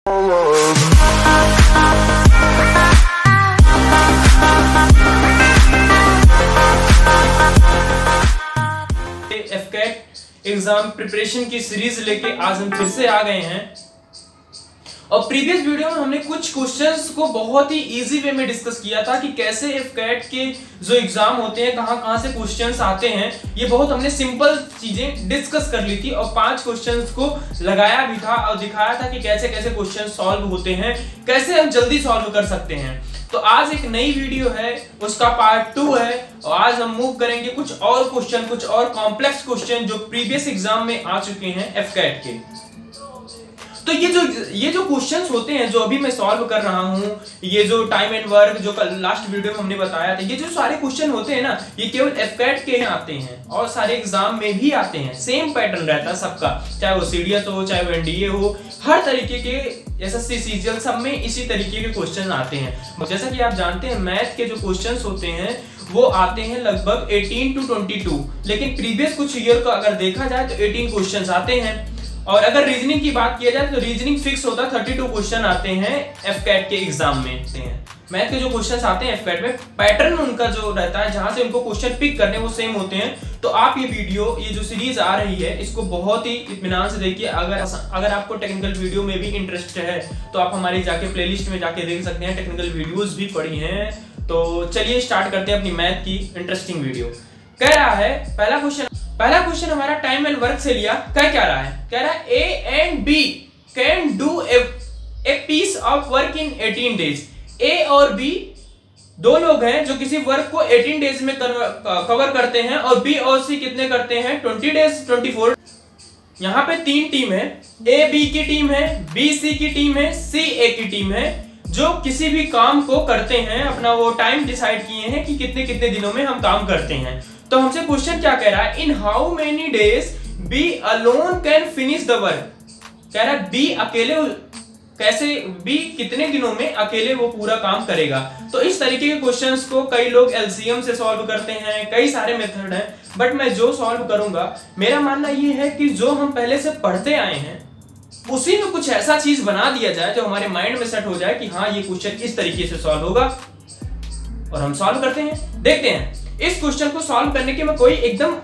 एफकेट exam preparation की series लेके आज हम फिर से आ गए हैं। और प्रीवियस वीडियो में हमने कुछ क्वेश्चंस को बहुत ही इजी वे में डिस्कस किया था कि कैसे एफकेट के जो एग्जाम होते हैं कहां से क्वेश्चंस आते हैं। ये बहुत हमने सिंपल चीजें डिस्कस कर ली थी और 5 क्वेश्चंस को लगाया भी था और दिखाया था कि कैसे कैसे क्वेश्चन सॉल्व होते हैं, कैसे हम जल्दी सॉल्व कर सकते हैं। तो आज एक नई वीडियो है, उसका पार्ट 2 है और आज हम मूव करेंगे कुछ और क्वेश्चन, कुछ और कॉम्प्लेक्स क्वेश्चन जो प्रीवियस एग्जाम में आ चुके हैं एफकेट के। तो ये जो क्वेश्चंस होते हैं जो अभी मैं सॉल्व कर रहा हूं, ये जो टाइम एंड वर्क जो कल लास्ट वीडियो में हमने बताया था, ये जो सारे क्वेश्चन होते हैं ना, ये केवल एफकेट के आते हैं और सारे एग्जाम में भी आते हैं। सेम पैटर्न रहता है सबका, चाहे वो सीडीएस हो, चाहे वो एनडीए हो, हर तरीके के एसएससी सीजीएल सब में इसी तरीके के क्वेश्चन आते हैं। जैसा कि आप जानते हैं मैथ के जो क्वेश्चन होते हैं वो आते हैं लगभग 18 to 22, लेकिन प्रीवियस कुछ ईयर का अगर देखा जाए तो 18 क्वेश्चन आते हैं। और अगर रीजनिंग की बात किया जाए तो रीजनिंग फिक्स होता है, 32 क्वेश्चन आते हैं एफकेट के एग्जाम में। मैथ के जो क्वेश्चन आते हैं एफकेट में, पैटर्न उनका जो रहता है जहां से उनको क्वेश्चन पिक करने वो सेम होते हैं। तो आप ये वीडियो, ये जो सीरीज आ रही है, इसको बहुत ही इत्मीनान से देखिए। अगर आपको टेक्निकल वीडियो में भी इंटरेस्ट है तो आप हमारी जाके प्लेलिस्ट में जाके देख सकते हैं, टेक्निकल वीडियोस भी पड़ी हैं। तो चलिए स्टार्ट करते हैं अपनी मैथ की इंटरेस्टिंग वीडियो। कह रहा है पहला क्वेश्चन हमारा टाइम एंड वर्क से लिया। क्या रहा है A and B can do a piece of work in 18 days. A और बी दो लोग हैं जो किसी वर्क को 18 डेज में कवर करते हैं और बी और सी कितने करते हैं 20 डेज 24। यहां पे 3 टीम है, ए बी की टीम है, बी सी की टीम है, सी ए की टीम है, जो किसी भी काम को करते हैं। अपना वो टाइम डिसाइड किए हैं कि कितने कितने दिनों में हम काम करते हैं। तो हमसे क्वेश्चन क्या कह रहा है, in how many days B alone can finish the work. कह रहा है बी अकेले कैसे, बी कितने दिनों में अकेले वो पूरा काम करेगा। तो इस तरीके के क्वेश्चंस को कई लोग एलसीएम से सॉल्व करते हैं, कई सारे मेथड हैं, बट मैं जो सॉल्व करूंगा, मेरा मानना ये है कि जो हम पहले से पढ़ते आए हैं उसी में कुछ ऐसा चीज बना दिया जाए जो हमारे माइंड में सेट हो जाए कि हाँ ये क्वेश्चन इस तरीके से सॉल्व होगा, और हम सॉल्व करते हैं। देखते हैं इस क्वेश्चन को सॉल्व करने के मैं कोई एकदम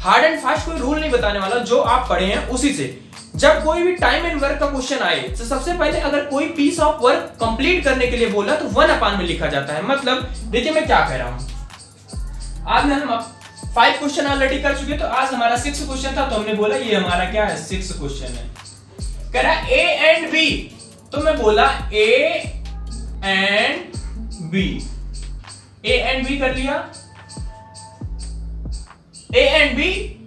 हार्ड एंड फास्ट कोई रूल नहीं बताने वाला, जो आप पढ़े हैं उसी से। जब कोई भी टाइम एंड वर्क का क्वेश्चन आए तो सबसे पहले अगर कोई पीस ऑफ वर्क कंप्लीट करने के लिए बोला तो 1/, में लिखा जाता है। मतलब देखिए मैं क्या कह रहा हूं, आज में हम 5 क्वेश्चन ऑलरेडी कर चुके, तो आज हमारा 6 क्वेश्चन था, तो हमने बोला ये हमारा क्या है 6 क्वेश्चन है। कह रहा ए एंड बी, तो मैं बोला A and B, A and B कर लिया। ए एंड बी,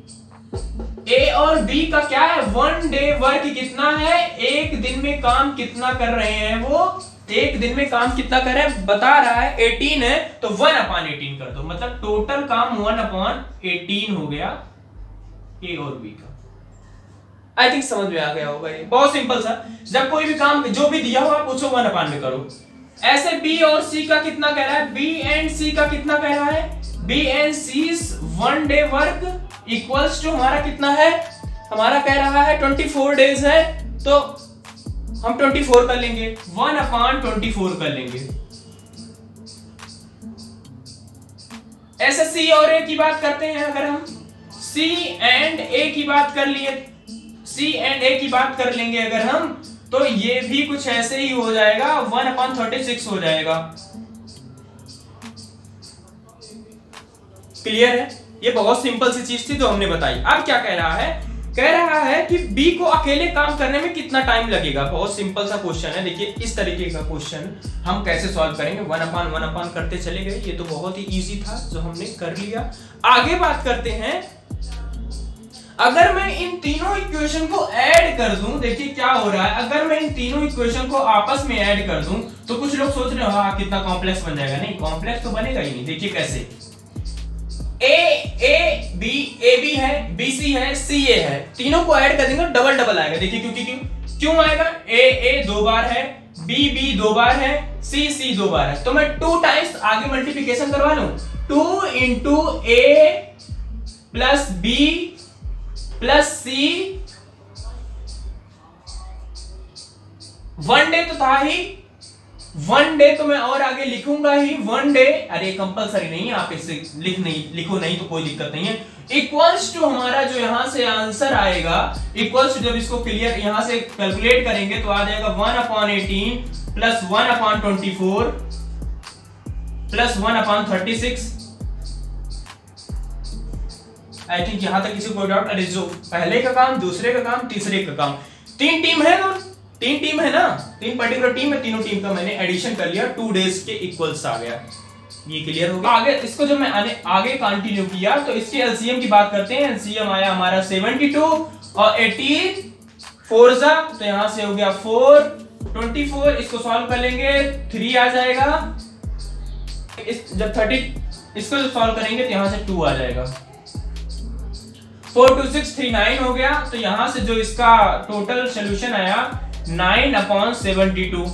ए और बी का क्या है 1 डे वर्क कितना है, एक दिन में काम कितना कर रहे हैं, वो एक दिन में काम कितना कर रहे हैं बता रहा है। 18 है तो 1/18 कर दो, मतलब टोटल काम 1/18 हो गया ए और बी का। आई थिंक समझ में आ गया होगा, ये बहुत सिंपल सा। जब कोई भी काम जो भी दिया हो आप उसको 1/, में करो। ऐसे बी और सी का कितना कह रहा है, बी एंड सी का कितना कह रहा है, B and C 1 day work equals to हमारा कितना है, हमारा कह रहा है 24 डेज है, तो हम 24 कर लेंगे, 1/24 कर लेंगे। ऐसे सी और ए की बात करते हैं, अगर हम सी एंड ए की बात कर लिए, सी एंड ए की बात कर लेंगे अगर हम, तो ये भी कुछ ऐसे ही हो जाएगा, 1/36 हो जाएगा। क्लियर है, ये बहुत सिंपल सी चीज थी जो हमने बताई। अब क्या कह रहा है कि बी को अकेले काम करने में कितना टाइम लगेगा। बहुत सिंपल सा क्वेश्चन है, देखिए इस तरीके का क्वेश्चन हम कैसे सॉल्व करेंगे। 1/1 करते चले गए, ये तो बहुत ही इजी था जो हमने कर लिया। आगे बात करते हैं, अगर मैं इन तीनों इक्वेशन को ऐड कर दूं, देखिए क्या हो रहा है, अगर मैं इन तीनों इक्वेशन को आपस में ऐड कर दूं तो कुछ लोग सोच रहे हो हाँ कितना कॉम्प्लेक्स बन जाएगा। नहीं, कॉम्प्लेक्स तो बनेगा ही नहीं। देखिए कैसे, ए बी है, बी सी है, सी ए है, तीनों को ऐड कर देंगे डबल आएगा। देखिए क्योंकि क्यों आएगा, ए 2 बार है, बी 2 बार है, सी 2 बार है, तो मैं 2 टाइम्स आगे मल्टीप्लिकेशन करवा लूं, 2 इंटू ए प्लस बी प्लस सी 1 डे तो था ही, 1 डे तो मैं और आगे लिखूंगा ही, 1 डे, अरे कंपलसरी नहीं है, आप इसे लिखो नहीं तो कोई दिक्कत नहीं है। इक्वल्स टू हमारा जो यहां से आंसर आएगा, इक्वल्स टू जब इसको क्लियर यहां से कैलकुलेट करेंगे तो आ जाएगा 1/18 प्लस 1/24 प्लस 1/36। आई थिंक यहां तक किसी को डाउट? अरे जो पहले का काम, दूसरे का काम, तीसरे का काम, 3 टीम है ना, 3 टीम है ना, 3 पर्टिकुलर टीम है, तीनों टीम का मैंने एडिशन कर लिया, 2 डेज के इक्वल्स आ गया। ये क्लियर हो गया। आगे इसको जब मैं आगे कंटिन्यू किया तो इसके एलसीएम की बात करते हैं। एलसीएम आया हमारा 72 और 18 4 जा, तो यहां से हो गया 4 24, इसको सॉल्व कर लेंगे 3 आ जाएगा। जब 30 इसको जब सॉल्व करेंगे तो यहां से 2 आ जाएगा। 4 2 6 3 9 हो गया, तो यहां से जो इसका टोटल सोल्यूशन आया 9/72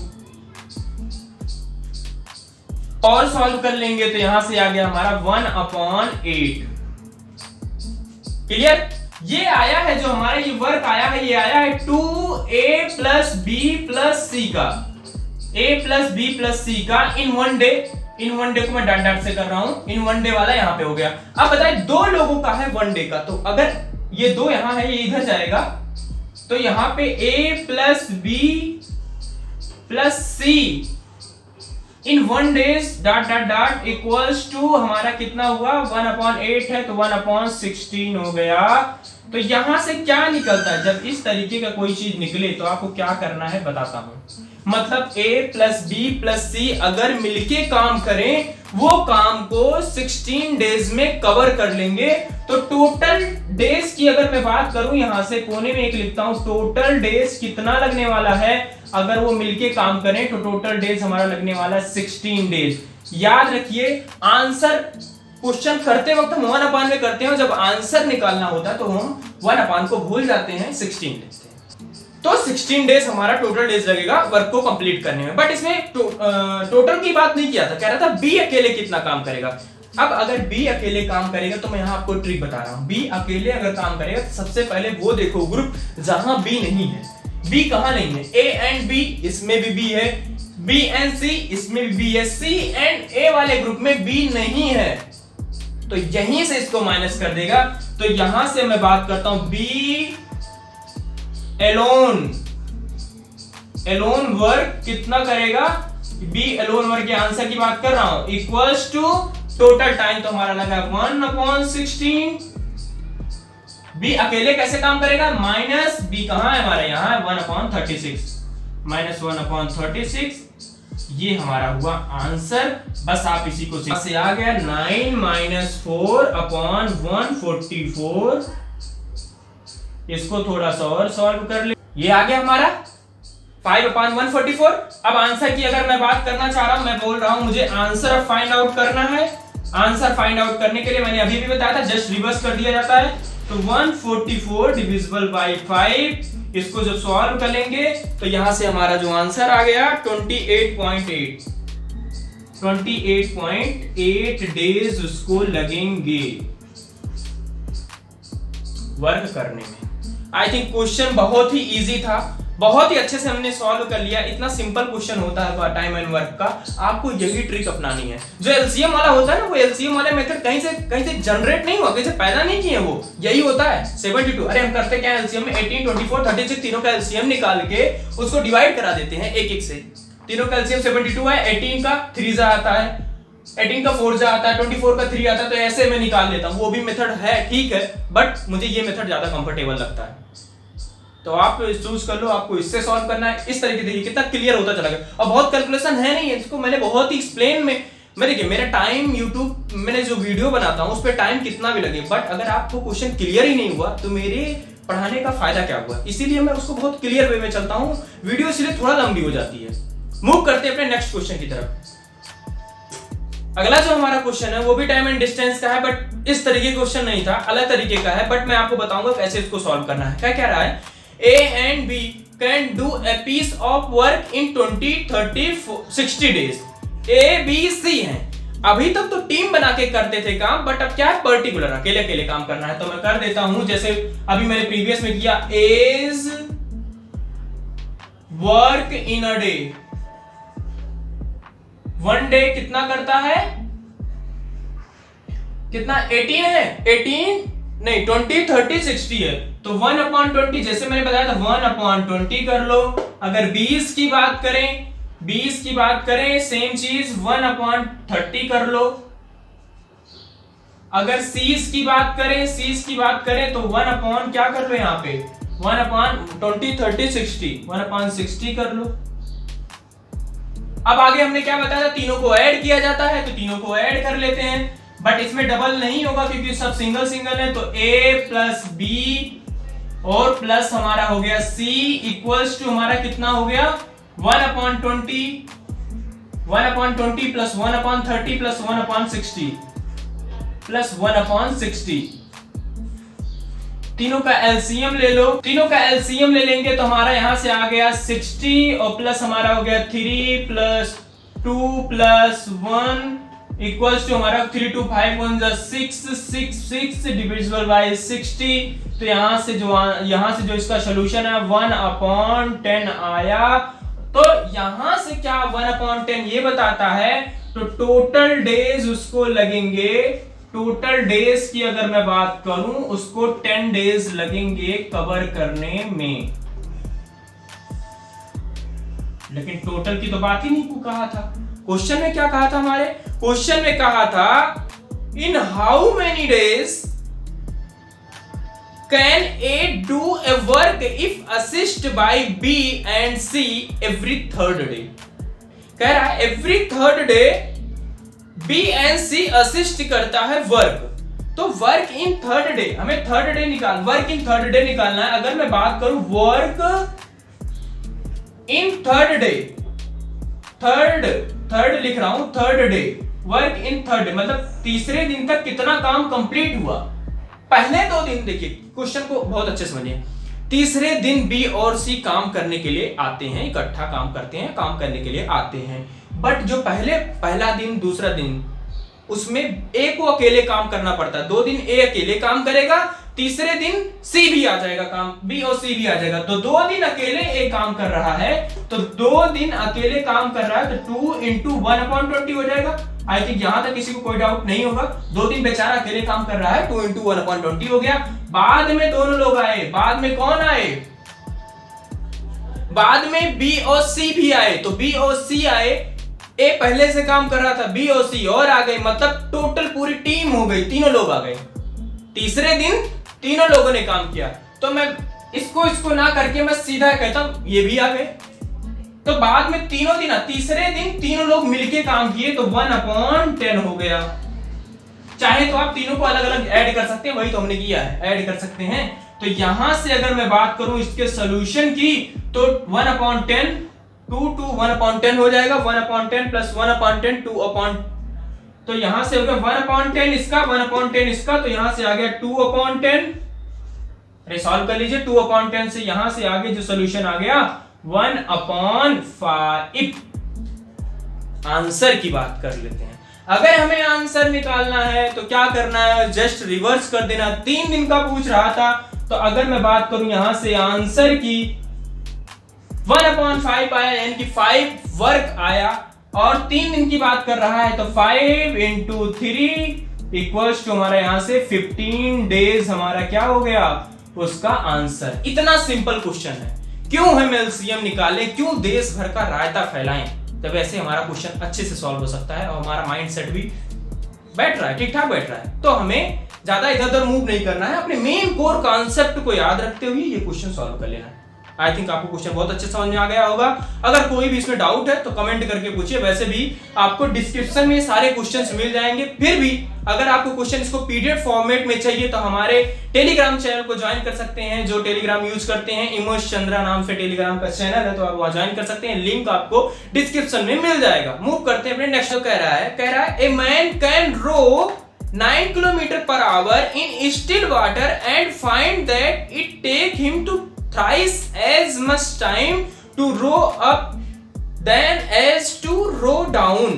और सॉल्व कर लेंगे तो यहां से आ गया हमारा 1/8। क्लियर? ये आया है जो हमारा ये वर्क आया है, ये आया है 2a plus b plus c का, a plus b plus c का इन 1 डे। इन 1 डे को मैं डाट डाट से कर रहा हूं, इन 1 डे वाला यहां पे हो गया। अब बताए 2 लोगों का है 1 डे का, तो अगर ये 2 यहां है, ये इधर जाएगा, तो यहां पे a plus b plus c in 1 days dot dot dot equals to हमारा कितना हुआ, 1/8 है तो 1/16 हो गया। तो यहां से क्या निकलता है, जब इस तरीके का कोई चीज निकले तो आपको क्या करना है बताता हूं। मतलब a plus b plus c अगर मिलके काम करें, वो काम को 16 डेज में कवर कर लेंगे। तो टोटल डेज की अगर मैं बात करूं, यहां से कोने में एक लिखता हूं, टोटल डेज कितना लगने वाला है अगर वो मिलके काम करें, तो टोटल डेज हमारा लगने वाला है 16 डेज। याद रखिए, आंसर क्वेश्चन करते वक्त हम 1/, में करते हैं, जब आंसर निकालना होता है तो हम 1/, को भूल जाते हैं, 16 डेज। तो 16 डेज हमारा टोटल डेज लगेगा वर्क को कंप्लीट करने में। बट इसमें टोटल की बात नहीं किया था, कह रहा था बी अकेले कितना काम करेगा। अब अगर बी अकेले काम करेगा तो मैं यहां आपको ट्रिक बता रहा हूं। बी अकेले अगर काम करेगा तो सबसे पहले वो देखो ग्रुप जहां बी नहीं है। बी कहां नहीं है? ए एंड बी, इसमें भी बी है, बी एंड सी, इसमें भी बी है, सी एंड ए वाले ग्रुप में बी नहीं है, तो यहीं से इसको माइनस कर देगा। तो यहां से मैं बात करता हूं बी एलोन, एलोन वर्क कितना करेगा, बी एलोन वर्क के आंसर की बात कर रहा हूं, इक्वल्स टू टोटल टाइम तो हमारा लगा 1/16। बी अकेले कैसे काम करेगा, माइनस बी कहां है हमारा, यहां है 1/36, माइनस 1/36, ये हमारा हुआ आंसर। बस आप इसी को से आ गया 9 - 4/144। इसको थोड़ा सा और सॉल्व कर ले, ये आ गया हमारा 5/144। अब आंसर की अगर मैं बात करना चाह रहा हूं, मैं बोल रहा हूं मुझे आंसर फाइंड आउट करना है। आंसर फाइंड आउट करने के लिए मैंने अभी भी बताया था, जस्ट रिवर्स कर दिया जाता है। तो 144 डिविजिबल बाय 5, इसको जब सॉल्व करेंगे तो यहां से हमारा जो आंसर आ गया 28.8 डेज उसको लगेंगे वर्क करने में। आई थिंक क्वेश्चन बहुत ही इजी था, बहुत ही अच्छे से हमने सॉल्व कर लिया। इतना सिंपल क्वेश्चन होता है टाइम एंड वर्क का, आपको यही ट्रिक अपनानी है। जो एलसीएम वाला होता है ना, वो एलसीएम वाले मेथड कहीं से जनरेट नहीं हुआ, कहीं से पैदा नहीं किए, वो यही होता है 72। अरे हम करते क्या, एलसीएम में 18, 24, 36 तीनों का एलसीएम निकाल के उसको डिवाइड करा देते हैं एक एक से। तीनों का एलसीएम 72 है, 18 का 3 जा आता है, 18 का 4 जा आता है, 24 का 3 आता है, तो ऐसे मैं निकाल लेता हूं। वो भी मेथड है, ठीक है, बट मुझे ये मेथड ज्यादा कंफर्टेबल लगता है। तो आप चूज कर लो, आपको इससे सॉल्व करना है। इस तरीके देखिए कितना क्लियर होता चला गया, और बहुत कैलकुलेशन है नहीं है, इसको मैंने बहुत ही एक्सप्लेन में, मैं देखिए मेरा टाइम यूट्यूब मैंने जो वीडियो बनाता हूं उस पर टाइम कितना भी लगे, बट अगर आपको क्वेश्चन क्लियर ही नहीं हुआ तो मेरे पढ़ाने का फायदा क्या हुआ। इसीलिए मैं उसको बहुत क्लियर वे में चलता हूं, वीडियो इसलिए थोड़ा लंबी हो जाती है। मूव करते हैं अपने नेक्स्ट क्वेश्चन की तरफ। अगला जो हमारा क्वेश्चन है वो भी टाइम एंड डिस्टेंस का है, बट इस तरीके क्वेश्चन नहीं था, अलग तरीके का है, बट मैं आपको बताऊंगा कैसे इसको सॉल्व करना है। क्या कह रहा है, A and B can do a piece of work in 20, 30, 60 days. A, B, C हैं। अभी तक तो टीम बना के करते थे काम, बट अब क्या है, पर्टिकुलर अकेले अकेले काम करना है। तो मैं कर देता हूं, जैसे अभी मैंने प्रीवियस में किया, A's work in a day, 1 day कितना करता है, कितना 18 है, 18 नहीं 20 30 60 है, तो 1/20 जैसे मैंने बताया था 1/20 कर लो। अगर 20 की बात करें सेम चीज 1/30 कर लो। अगर C's की बात करें तो 1 क्या कर लो, यहाँ पे 1/20 30 60 1/60 कर लो। अब आगे हमने क्या बताया था, तीनों को ऐड किया जाता है, तो तीनों को ऐड कर लेते हैं, बट इसमें डबल नहीं होगा क्योंकि सब सिंगल सिंगल है। तो A प्लस B और प्लस हमारा हो गया C इक्वल्स टू हमारा कितना हो गया 1/20 प्लस 1/30 प्लस 1/60 प्लस 1/60। तीनों का एलसीएम ले लो, तीनों का एलसीएम ले लेंगे तो हमारा यहां से आ गया 60 और प्लस हमारा हो गया 3 प्लस 2 प्लस 1 इक्वल्स टू हमारा 3 2 5 1 6 डिविजिबल बाय 60। तो यहां से जो इसका सॉल्यूशन है 1/10 आया। तो यहां से क्या 1/10 ये बताता है, तो टोटल डेज उसको लगेंगे, टोटल डेज की अगर मैं बात करूं उसको 10 डेज लगेंगे कवर करने में। लेकिन टोटल की तो बात ही नहीं कहा था। क्वेश्चन में क्या कहा था, हमारे क्वेश्चन में कहा था इन how many days can A do a work if assist by B and C every third day। कह रहा है every third day B and C assist करता है वर्क। तो वर्क इन थर्ड डे, हमें third day work in third day निकालना है। अगर मैं बात करूं work in third day, third लिख रहा हूं, third day work in third, मतलब तीसरे दिन तक कितना काम कंप्लीट हुआ। पहले 2 दिन देखिए, क्वेश्चन को बहुत अच्छे समझिए। तीसरे दिन B और C काम करने के लिए आते हैं, इकट्ठा काम करते हैं, काम करने के लिए आते हैं। बट जो पहला दिन दूसरा दिन उसमें A को अकेले काम करना पड़ता है। 2 दिन A अकेले काम करेगा, तीसरे दिन C भी आ जाएगा, काम B और C भी आ जाएगा। तो 2 दिन अकेले A काम कर रहा है, तो 2 दिन अकेले काम कर रहा है, तो 2 into 1/20 हो जाएगा। आई थिंक यहां तक किसी को कोई डाउट नहीं होगा। 2 दिन बेचारा अकेले काम कर रहा है, 2 into 1/20 हो गया। बाद में दोनों लोग आए, बाद में कौन आए, बाद में B और C भी आए। तो B और C आए, A पहले से काम कर रहा था, B और C और आ गए, मतलब टोटल पूरी टीम हो गई, तीनों लोग आ गए। तीसरे दिन तीनों लोगों ने काम किया। तो मैं इसको ना करके मैं सीधा कहता हूं ये भी आ गए। तो बाद में तीसरे दिन तीनों लोग मिलके काम किए, तो 1/10 हो गया। चाहे तो आप तीनों को अलग अलग ऐड कर सकते हैं, वही तो हमने किया है, ऐड कर सकते हैं। तो यहां से अगर मैं बात करूं इसके सॉल्यूशन की, तो 1/10 2 to 1/10 हो जाएगा। 1/10 प्लस 1/10 2/, तो यहां से हो गया 1/10 इसका, 1/10 इसका, तो यहां से आ गया 2/10। सॉल्व कर लीजिए, 2/10 से यहां से आगे जो सॉल्यूशन आ गया 1/5। आंसर की बात कर लेते हैं। अगर हमें आंसर निकालना है तो क्या करना है, जस्ट रिवर्स कर देना। 3 दिन का पूछ रहा था, तो अगर मैं बात करूं यहां से आंसर की 1/5 आया, यानी कि 5 वर्क आया। और 3 दिन की बात कर रहा है, तो 5 into 3 इक्वल्स टू हमारा यहां से 15 डेज हमारा क्या हो गया, उसका आंसर। इतना सिंपल क्वेश्चन है। क्यों हम एलसीएम निकालें, क्यों देश भर का रायता फैलाएं, तब ऐसे हमारा क्वेश्चन अच्छे से सॉल्व हो सकता है और हमारा माइंडसेट भी बैठ रहा है, ठीक ठाक बैठ रहा है। तो हमें ज्यादा इधर उधर मूव नहीं करना है, अपने मेन कोर कॉन्सेप्ट को याद रखते हुए ये क्वेश्चन सॉल्व कर लेना है। आई थिंक आपको क्वेश्चन बहुत अच्छे समझ में आ गया होगा। अगर कोई भी इसमें डाउट है तो कमेंट करके पूछिए। वैसे भी आपको डिस्क्रिप्शन में सारे क्वेश्चंस मिल जाएंगे। फिर भी अगर आपको क्वेश्चन इसको पीडीएफ फॉर्मेट में चाहिए तो हमारे टेलीग्राम चैनल को ज्वाइन कर सकते हैं। जो टेलीग्राम यूज करते हैं, इमोश चंद्रा नाम से टेलीग्राम का चैनल है, तो आप वहां ज्वाइन कर सकते हैं। लिंक आपको डिस्क्रिप्शन में मिल जाएगा। मूव करते हैं अपने नेक्स्ट। कह रहा है a man can row 9 km/h in still water and find that it take him to thrice as much time to row up than as to row down।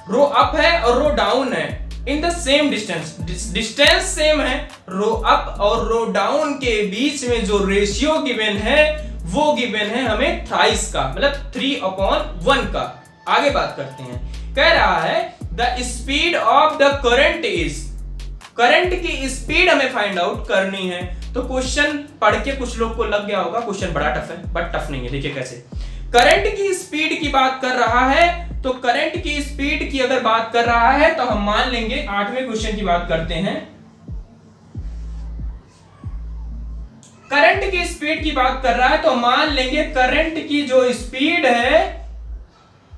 row up है और row down है in the same distance, distance same है। row up और row down के बीच में जो ratio given है वो गिवन है हमें थ्राइस का, मतलब 3/1 का। आगे बात करते हैं, कह रहा है the speed of the current is, current की स्पीड हमें फाइंड आउट करनी है। तो क्वेश्चन पढ़ के कुछ लोग को लग गया होगा क्वेश्चन बड़ा टफ है, बट टफ नहीं है। देखिए कैसे करंट की स्पीड की बात कर रहा है, तो करंट की स्पीड की अगर बात कर रहा है तो हम मान लेंगे 8वें क्वेश्चन की बात करते हैं। करंट की स्पीड की बात कर रहा है तो मान लेंगे करंट की जो स्पीड है,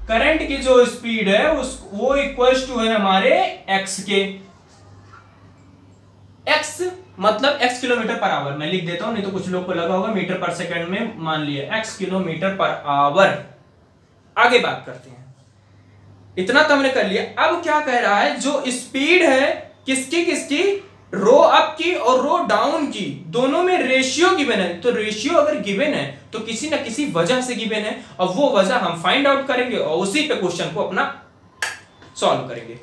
करंट की जो स्पीड है वो इक्वल्स टू है हमारे x के। x मतलब x किलोमीटर पर आवर, मैं लिख देता हूं नहीं तो कुछ लोग को लगा होगा मीटर पर सेकंड में मान लिया, x किलोमीटर पर आवर। आगे बात करते हैं, इतना तो हमने कर लिया। अब क्या कह रहा है, जो स्पीड है किसकी किसकी, रो अप की और रो डाउन की, दोनों में रेशियो गिवन है। तो रेशियो अगर गिवन है तो किसी ना किसी वजह से गिवन है, और वो वजह हम फाइंड आउट करेंगे और उसी पे क्वेश्चन को अपना सॉल्व करेंगे।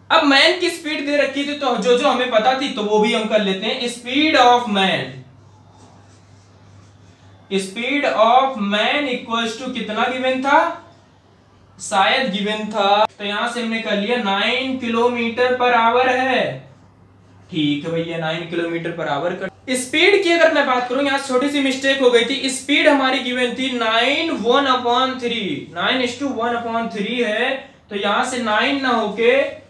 अब मैन की स्पीड दे रखी थी तो जो जो हमें पता थी तो वो भी हम कर लेते हैं। Speed of man, speed of man equals to कितना गिवन था, शायद गिवन था, तो यहां से हमने कर लिया 9 किलोमीटर पर आवर है। ठीक है भैया, 9 किलोमीटर पर आवर कर। स्पीड की अगर मैं बात करूं, यहां छोटी सी मिस्टेक हो गई थी। स्पीड हमारी गिवन थी 9/1/3, 9:1/3 है, तो यहां से 9 ना होके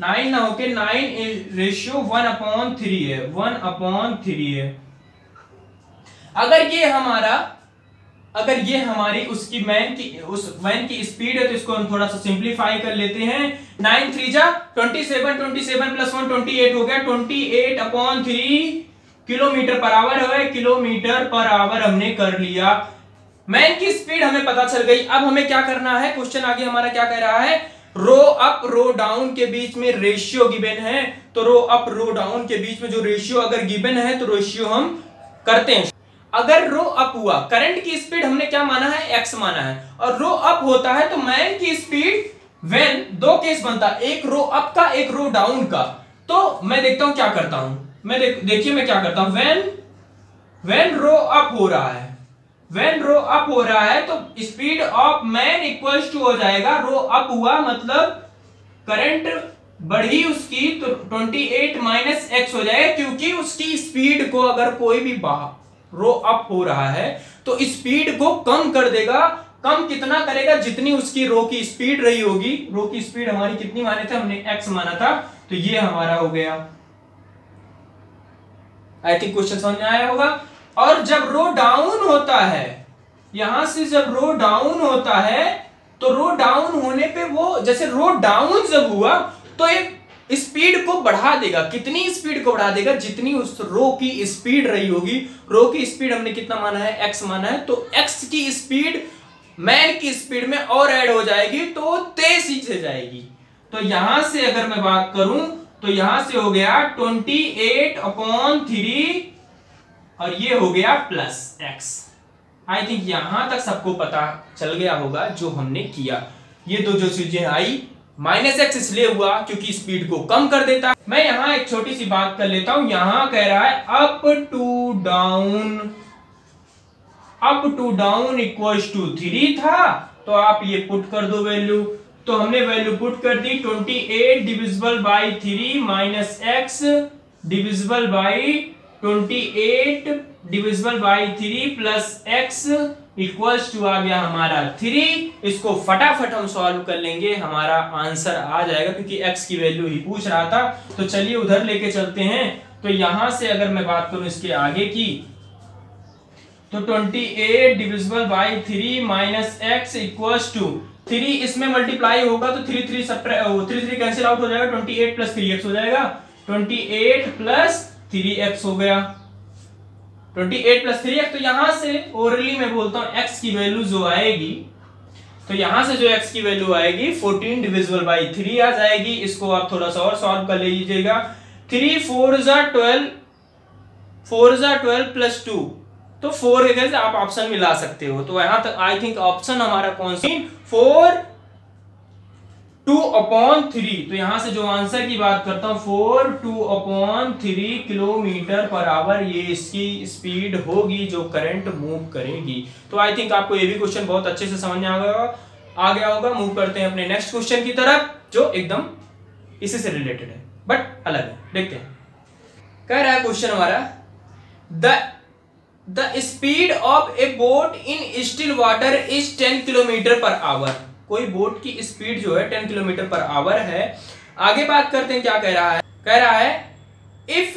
9 रेशियो 1/3 है, 1/3 है। अगर ये हमारी उसकी मैन की स्पीड है तो इसको हम थोड़ा सा सिंप्लीफाई कर लेते हैं। 9 3 जा 27, 27 + 1 28 हो गया, 28/3 किलोमीटर पर आवर है। किलोमीटर पर आवर हमने कर लिया, मैन की स्पीड हमें पता चल गई। अब हमें क्या करना है, क्वेश्चन आगे हमारा क्या कह रहा है, रो अप रो डाउन के बीच में रेशियो गिवन है, तो रो अप रो डाउन के बीच में जो रेशियो अगर गिवन है तो रेशियो हम करते हैं। अगर रो अप हुआ, करंट की स्पीड हमने क्या माना है, x माना है, और रो अप होता है तो मैन की स्पीड व्हेन, दो केस बनता है, एक रो अप का एक रो डाउन का। तो मैं देखता हूं क्या करता हूं, देखिए मैं क्या करता हूं, व्हेन रो अप हो रहा है, व्हेन रो अप हो रहा है तो speed of man equals to हो जाएगा, रो अप हुआ मतलब करंट बढ़ी उसकी तो 28 - x हो जाएगा, क्योंकि उसकी स्पीड को अगर कोई भी रो अप हो रहा है तो स्पीड को कम कर देगा। कम कितना करेगा, जितनी उसकी रो की स्पीड रही होगी। रो की स्पीड हमारी कितनी माने थे हमने, x माना था, तो ये हमारा हो गया। आई थिंक क्वेश्चन समझ में आया होगा। और जब रो डाउन होता है, यहां से जब रो डाउन होता है तो रो डाउन होने पे वो, जैसे रो डाउन जब हुआ तो एक स्पीड को बढ़ा देगा। कितनी स्पीड को बढ़ा देगा, जितनी उस रो की स्पीड रही होगी। रो की स्पीड हमने कितना माना है, x माना है, तो x की स्पीड मैन की स्पीड में और ऐड हो जाएगी तो तेजी से जाएगी। तो यहां से अगर मैं बात करूं तो यहां से हो गया 28/3 और ये हो गया +x। आई थिंक यहां तक सबको पता चल गया होगा जो हमने किया। ये दो जो चीजें आई, -x इसलिए हुआ क्योंकि स्पीड को कम कर देता है। मैं यहां एक छोटी सी बात कर लेता हूं, यहां कह रहा है up to down equals to 3 था, तो आप ये पुट कर दो वैल्यू। तो हमने वैल्यू पुट कर दी 28 divisible by 3 -x divisible by 28 divisible by 3 plus x equals to आ गया हमारा 3। इसको फटाफट हम सॉल्व कर लेंगे, हमारा आंसर आ जाएगा क्योंकि x की वैल्यू ही पूछ रहा था। तो चलिए उधर लेके चलते हैं। तो यहां से अगर मैं बात करूं इसके आगे की, तो 28 divisible by 3 minus x equals to 3, इसमें मल्टीप्लाई होगा तो 3 कैंसिल आउट हो जाएगा, 28 प्लस 3x हो जाएगा, 28 प्लस 3x हो गया, 28 प्लस 3x। तो यहां से ओरली मैं बोलता हूं x की वैल्यू जो आएगी, तो यहां से जो x की वैल्यू आएगी 14 डिविजिबल बाई 3 आ जाएगी। इसको आप थोड़ा सा और सॉल्व कर लीजिएगा। 3 4 12 प्लस 2, तो 4 के जगह आप ऑप्शन मिला सकते हो। तो यहां तक आई थिंक ऑप्शन हमारा कौन सी 4 2/3, तो यहां से जो आंसर की बात करता हूं 4 2/3 किलोमीटर पर आवर ये इसकी स्पीड होगी जो करंट मूव करेगी। तो आई थिंक आपको ये भी क्वेश्चन बहुत अच्छे से समझ में आ गया होगा। मूव करते हैं अपने नेक्स्ट क्वेश्चन की तरफ जो एकदम इसी से रिलेटेड है बट अलग है। देखते हैं, कह रहा है क्वेश्चन हमारा the speed of A boat in still water is 10 kilometre per hour. कोई बोट की स्पीड जो है 10 किलोमीटर पर आवर है। आगे बात करते हैं, क्या कह रहा है if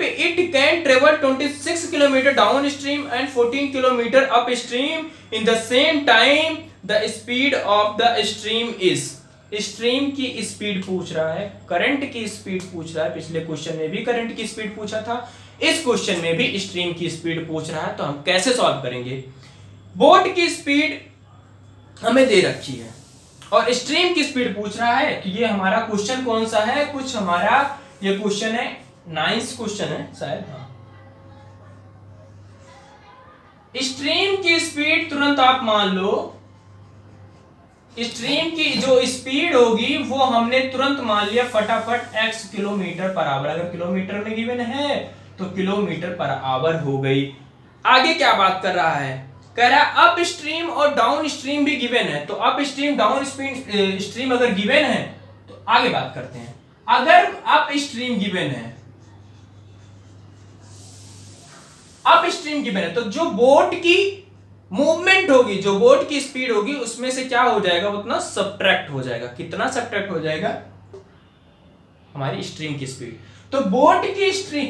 it can travel 26 kilometre down stream and 14 kilometre up stream in the same time the speed of the stream is. Stream की स्पीड पूछ रहा है, करंट की स्पीड पूछ रहा है। पिछले क्वेश्चन में भी करंट की स्पीड पूछा था, इस क्वेश्चन में भी स्ट्रीम की स्पीड पूछ रहा है। तो हम कैसे सॉल्व करेंगे? बोट की स्पीड हमें दे रखी है और स्ट्रीम की स्पीड पूछ रहा है। तो ये हमारा क्वेश्चन कौन सा है? कुछ हमारा ये क्वेश्चन है 9th क्वेश्चन है शायद। हाँ, स्ट्रीम की स्पीड तुरंत आप मान लो, स्ट्रीम की जो स्पीड होगी वो हमने तुरंत मान लिया फटाफट x किलोमीटर पर आवर। अगर किलोमीटर में गिवन है तो किलोमीटर पर आवर हो गई। आगे क्या बात कर रहा है? कह रहा है अप स्ट्रीम और डाउन स्ट्रीम भी गिवन है। तो अप स्ट्रीम डाउन स्ट्रीम अगर गिवन है तो आगे बात करते हैं। अगर अप स्ट्रीम गिवन है, अप स्ट्रीम गिवन है, तो जो बोट की मूवमेंट होगी, जो बोट की स्पीड होगी उसमें से क्या हो जाएगा? उतना सब्ट्रैक्ट हो जाएगा। कितना सब्ट्रैक्ट हो जाएगा? हमारी स्ट्रीम की स्पीड। तो बोट की स्ट्रीम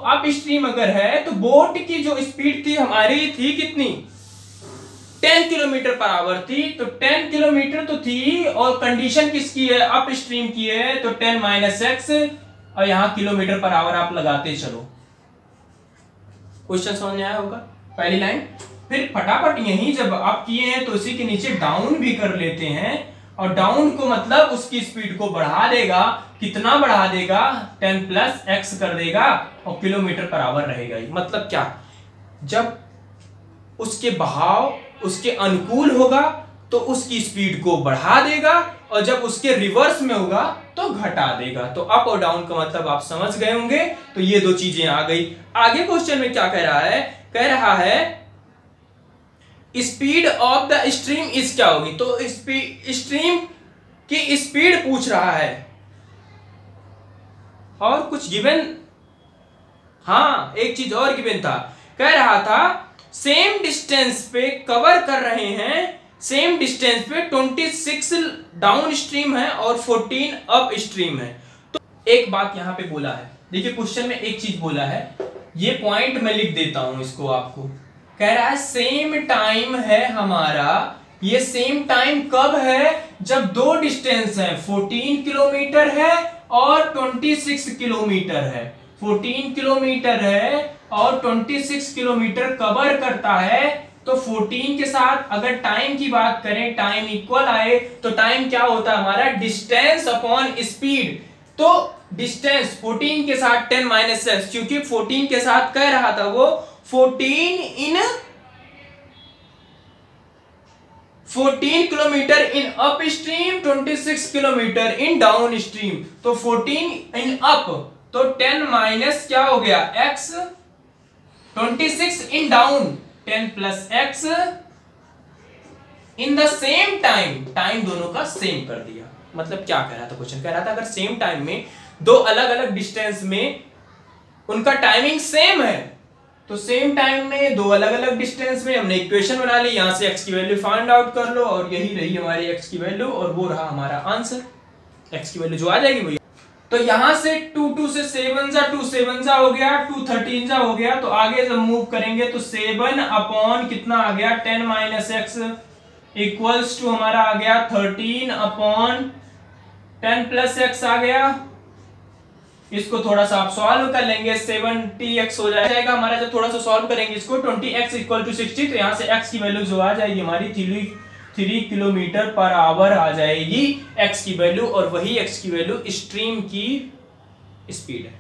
अप स्ट्रीम अगर है तो बोट की जो स्पीड थी हमारी थी कितनी? 10 किलोमीटर पर आवर थी। तो 10 किलोमीटर तो थी और कंडीशन किसकी है? अप स्ट्रीम की है। तो 10 - x और यहां किलोमीटर पर आवर आप लगाते चलो। क्वेश्चन समझ में आया होगा पहली लाइन। फिर फटाफट यहीं जब आप किए हैं तो इसी के नीचे डाउन भी कर लेते हैं। और डाउन को मतलब उसकी स्पीड को बढ़ा देगा। कितना बढ़ा देगा? 10 + x कर देगा और किलोमीटर पर आवर रहेगा। मतलब क्या? जब उसके बहाव उसके अनुकूल होगा तो उसकी स्पीड को बढ़ा देगा और जब उसके रिवर्स में होगा तो घटा देगा। तो अप और डाउन का मतलब आप समझ गए होंगे। तो ये दो चीजें आ गई। आगे क्वेश्चन में क्या कह रहा है? कह रहा है speed of the stream is क्या होगी? तो स्ट्रीम की स्पीड पूछ रहा है और कुछ गिवन, हाँ एक चीज और गिवन था। कह रहा था सेम डिस्टेंस पे कवर कर रहे हैं, सेम डिस्टेंस पे 26 डाउन स्ट्रीम है और 14 अप स्ट्रीम है। तो एक बात यहां पे बोला है, देखिए क्वेश्चन में एक चीज बोला है, ये पॉइंट मैं लिख देता हूं इसको आपको। कह रहा है सेम टाइम है हमारा। ये सेम टाइम कब है? जब दो डिस्टेंस है, 14 किलोमीटर है और 26 किलोमीटर है। 14 किलोमीटर है और 26 किलोमीटर कवर करता है। तो 14 के साथ अगर टाइम की बात करें, टाइम इक्वल आए तो टाइम क्या होता है हमारा? Distance upon speed. तो डिस्टेंस 14 के साथ 10 - x, क्योंकि 14 के साथ कह रहा था वो 14 kilometre in up stream, 26 kilometre in down stream. तो 14 इन अप तो 10 - क्या हो गया? x। 26 in down 10 + x in the same time. Time दोनों का सेम कर दिया। मतलब क्या कह रहा था क्वेश्चन? कह रहा था अगर सेम टाइम में दो अलग अलग डिस्टेंस में उनका टाइमिंग सेम है तो सेम टाइम में दो अलग अलग डिस्टेंस में हमने इक्वेशन बना ली। यहां से x की वैल्यू फाइंड आउट कर लो और यही रही हमारी x की वैल्यू और वो रहा हमारा आंसर। x की वैल्यू जो आ जाएगी वही। तो यहां से 2 से 7 जा, 2 7 जा हो गया, 2 13 जा हो गया। तो आगे जब मूव करेंगे तो 7 अपॉन कितना आ गया? 10 - x इक्वल्स टू हमारा आ गया 13 अपॉन 10 + x आ गया। इसको थोड़ा सा आप सॉल्व कर लेंगे, 70x हो जाएगा हमारा। जब थोड़ा सा सॉल्व करेंगे इसको 20x = 60, तो यहां से x की वैल्यू जो आ जाएगी हमारी 3 किलोमीटर पर आवर आ जाएगी x की वैल्यू। और वही x की वैल्यू स्ट्रीम की स्पीड है।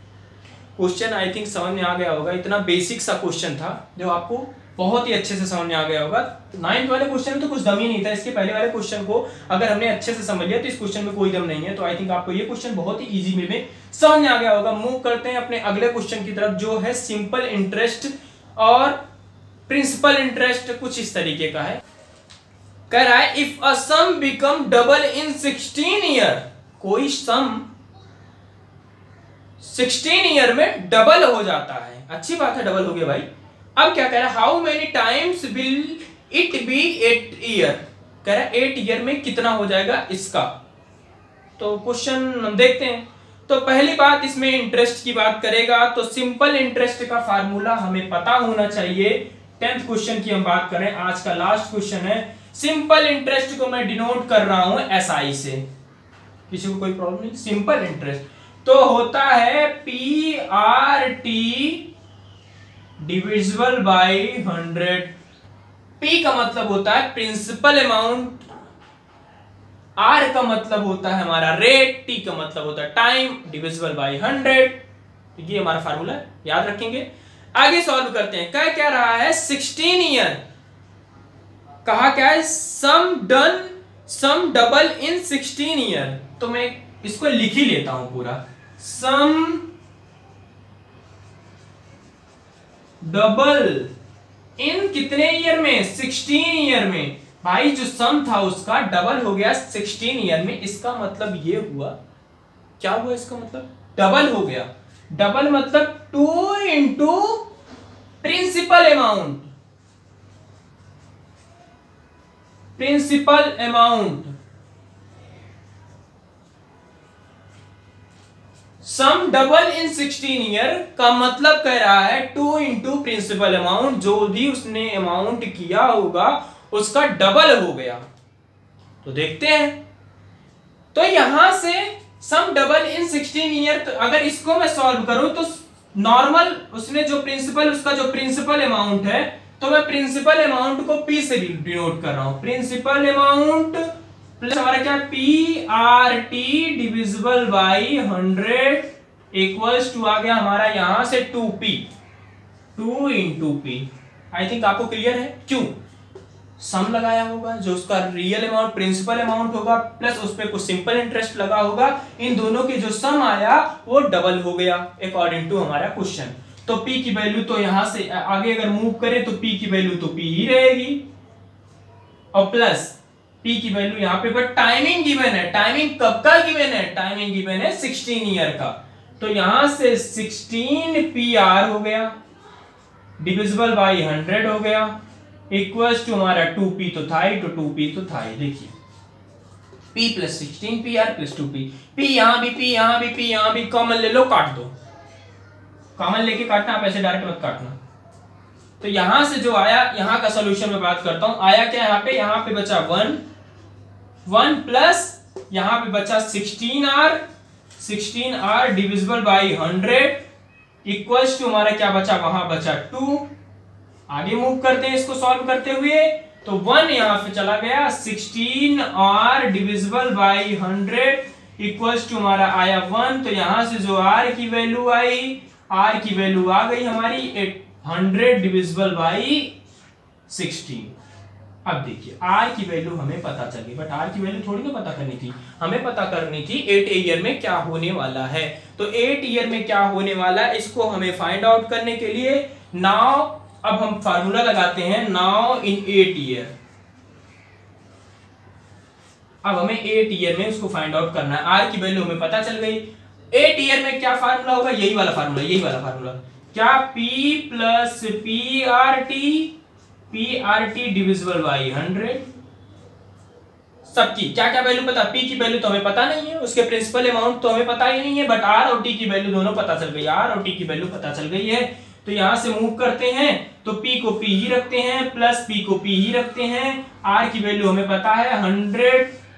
क्वेश्चन आई थिंक समझ में आ गया होगा। इतना बेसिक सा क्वेश्चन था जो आपको बहुत ही अच्छे से समझ में आ गया होगा। 9th वाले क्वेश्चन में तो कुछ दम ही नहीं था। इसके पहले वाले क्वेश्चन को अगर हमने अच्छे से समझ लिया तो इस क्वेश्चन में कोई दम नहीं है। तो आई थिंक आपको ये क्वेश्चन बहुत ही इजी वे में समझ में आ गया होगा। मूव करते हैं अपने अगले क्वेश्चन की तरफ जो है सिंपल इंटरेस्ट और प्रिंसिपल इंटरेस्ट। कुछ इस तरीके का है, कह रहा है if a sum become double in 16 year, कोई सम 16 ईयर में डबल हो जाता है। अच्छी बात है, डबल हो गया भाई। अब क्या कह रहा है, how many times will it be 8 year, कह रहा है 8 ईयर में कितना हो जाएगा इसका। तो क्वेश्चन हम देखते हैं। तो पहली बात इसमें इंटरेस्ट की बात करेगा तो सिंपल इंटरेस्ट का फार्मूला हमें पता होना चाहिए। 10th क्वेश्चन की हम बात करें, आज का लास्ट क्वेश्चन है। सिंपल इंटरेस्ट को मैं डिनोट कर रहा हूं SI से, किसी को कोई प्रॉब्लम नहीं। सिंपल इंटरेस्ट तो होता है PRT डिविजिबल बाय 100। P का मतलब होता है प्रिंसिपल अमाउंट, R का मतलब होता है हमारा रेट, T का मतलब होता है टाइम, डिविजिबल बाय 100। ये हमारा फार्मूला याद रखेंगे। आगे सॉल्व करते हैं। क्या रहा है 16 ईयर, कहा क्या है सम डबल इन 16 ईयर। तो मैं इसको लिख ही लेता हूं पूरा, सम डबल इन कितने ईयर में 16 ईयर में। भाई जो सम था उसका डबल हो गया 16 ईयर में। इसका मतलब ये हुआ, क्या हुआ इसका मतलब, डबल हो गया। डबल मतलब 2 into principal amount, principal amount. Sum double in 16 year का मतलब कह रहा है 2 इंटू प्रिंसिपल अमाउंट, जो भी उसने अमाउंट किया होगा उसका डबल हो गया। तो देखते हैं। तो यहां से सम डबल इन 16 ईयर, तो अगर इसको मैं सॉल्व करूं तो नॉर्मल उसने जो प्रिंसिपल, उसका जो प्रिंसिपल अमाउंट है, तो मैं प्रिंसिपल अमाउंट को P से डिनोट कर रहा हूं। प्रिंसिपल अमाउंट प्लस हमारा क्या PRT divisible by 100 equals to आ गया हमारा यहां से 2P, 2 into P। I think आपको क्लियर है। क्यों, सम लगाया होगा, जो उसका रियल अमाउंट प्रिंसिपल अमाउंट होगा, प्लस उस पर कुछ सिंपल इंटरेस्ट लगा होगा। इन दोनों के जो सम आया वो डबल हो गया अकॉर्डिंग टू हमारा क्वेश्चन। तो P की वैल्यू तो यहां से आगे अगर मूव करें तो P की वैल्यू तो P ही रहेगी, और प्लस P की वैल्यू यहां पे, बट टाइमिंग गिवन है। टाइमिंग कब का गिवन है, टाइमिंग गिवन है 16 ईयर का। तो यहां से 16 PR हो गया डिविजिबल बाय 100 हो गया इक्वल्स टू हमारा 2P तो था ही, तो 2P तो था ही। देखिए P plus 16 PR plus 2P, P यहां भी, P यहां भी, P यहां भी, कॉमन ले लो, काट दो। कॉमन लेके काटना, आप ऐसे डायरेक्ट मत काटना। तो यहां से जो आया, यहां का सॉल्यूशन में बात करता हूं, आया क्या यहां पे बचा 1 प्लस यहां पे बचा 16R divisible by 100 equals to हमारा क्या बचा, वहां बचा 2। आगे मूव करते हैं इसको सॉल्व करते हुए। तो 1 यहां पे चला गया, 16R divisible by 100 equals to हमारा आया 1। तो यहां से जो R की वैल्यू आई, R की वैल्यू आ गई हमारी 100 डिविजिबल बाय 16। अब देखिए R की वैल्यू हमें पता चल गई, बट R की वैल्यू थोड़ी ना पता करनी थी, हमें पता करनी थी 8 ईयर में क्या होने वाला है। तो 8 ईयर में क्या होने वाला है इसको हमें फाइंड आउट करने के लिए नाउ अब हम फार्मूला लगाते हैं, नाउ इन 8 ईयर। अब हमें 8 ईयर में उसको फाइंड आउट करना है। R की वैल्यू हमें पता चल गई। 8 ईयर में क्या फार्मूला होगा, यही वाला फार्मूला क्या, P plus PRT divisible by 100। सबकी क्या क्या वैल्यू पता, P की वैल्यू तो हमें पता नहीं है, उसके प्रिंसिपल अमाउंट तो हमें पता ही नहीं है, बट R और T की वैल्यू दोनों पता चल गई। R और T की वैल्यू पता चल गई है। तो यहां से मूव करते हैं, तो P को P ही रखते हैं, प्लस P को P ही रखते हैं। R की वैल्यू हमें पता है 100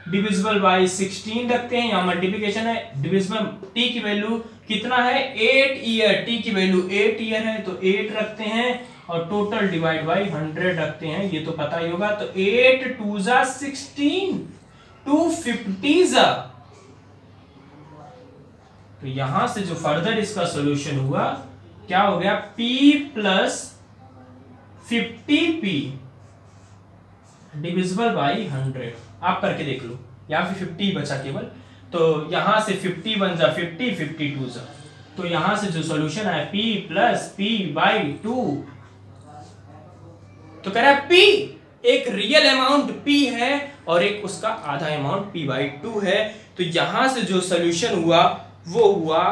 डिविजिबल बाय 16 रखते हैं, यहाँ मल्टीप्लिकेशन है। डिविजिबल T की वैल्यू कितना है, 8 ईयर, T की वैल्यू 8 ईयर है, तो 8 रखते हैं और टोटल डिवाइड बाय 100 रखते हैं, ये तो पता ही होगा। तो 8 2 जा 16, 250 जा तो यहां से जो फर्दर इसका सोल्यूशन हुआ क्या हो गया, p plus 50p divisible by 100। आप करके देख लो, यहाँ पे 50 बचा केवल, तो यहां से 50 बन जा 50, 52 जा, तो यहां से जो सॉल्यूशन आया p प्लस p बाई 2, तो कह रहा है p एक रियल अमाउंट p है और एक उसका आधा अमाउंट p बाई 2 है। तो यहां से जो सॉल्यूशन हुआ वो हुआ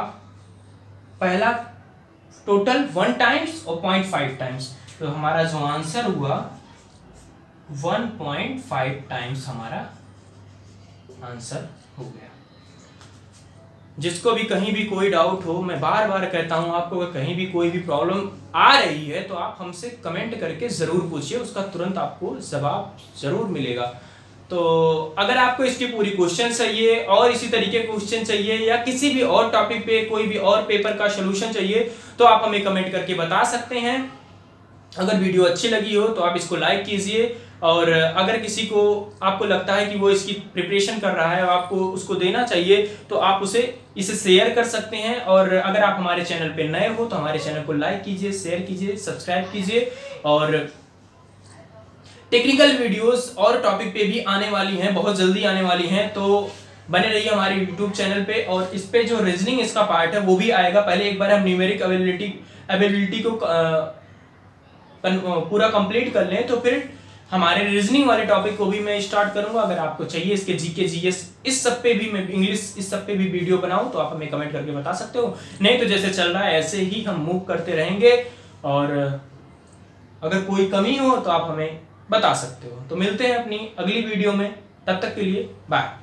पहला टोटल 1 टाइम्स और 0.5 टाइम्स, तो हमारा जो आंसर हुआ 1.5 टाइम्स हमारा आंसर हो गया। जिसको भी कहीं भी कोई डाउट हो, मैं बार बार कहता हूं आपको, अगर कहीं भी कोई भी प्रॉब्लम आ रही है तो आप हमसे कमेंट करके जरूर पूछिए, उसका तुरंत आपको जवाब जरूर मिलेगा। तो अगर आपको इसकी पूरी क्वेश्चन चाहिए और इसी तरीके के क्वेश्चन चाहिए या किसी भी और टॉपिक पे कोई भी और पेपर का सलूशन चाहिए तो आप हमें कमेंट करके बता सकते हैं। अगर वीडियो अच्छी लगी हो तो आप इसको लाइक कीजिए, और अगर किसी को आपको लगता है कि वो इसकी प्रिपरेशन कर रहा है और आपको उसको देना चाहिए तो आप इसे शेयर कर सकते हैं। और अगर आप हमारे चैनल पे नए हो तो हमारे चैनल को लाइक कीजिए, शेयर कीजिए, सब्सक्राइब कीजिए। और टेक्निकल वीडियोस और टॉपिक पे भी आने वाली हैं, बहुत जल्दी आने वाली हैं, तो बने रहिए हमारे यूट्यूब चैनल पे। और इस पे जो रीजनिंग इसका पार्ट है वो भी आएगा। पहले एक बार हम न्यूमेरिक एबिलिटी को पूरा कंप्लीट कर लें तो फिर हमारे रीजनिंग वाले टॉपिक को भी मैं स्टार्ट करूंगा। अगर आपको चाहिए इसके जीके जीएस इस सब पे भी, मैं इंग्लिश इस सब पे भी वीडियो बनाऊं तो आप हमें कमेंट करके बता सकते हो। नहीं तो जैसे चल रहा है ऐसे ही हम मूव करते रहेंगे, और अगर कोई कमी हो तो आप हमें बता सकते हो। तो मिलते हैं अपनी अगली वीडियो में, तब तक के लिए बाय।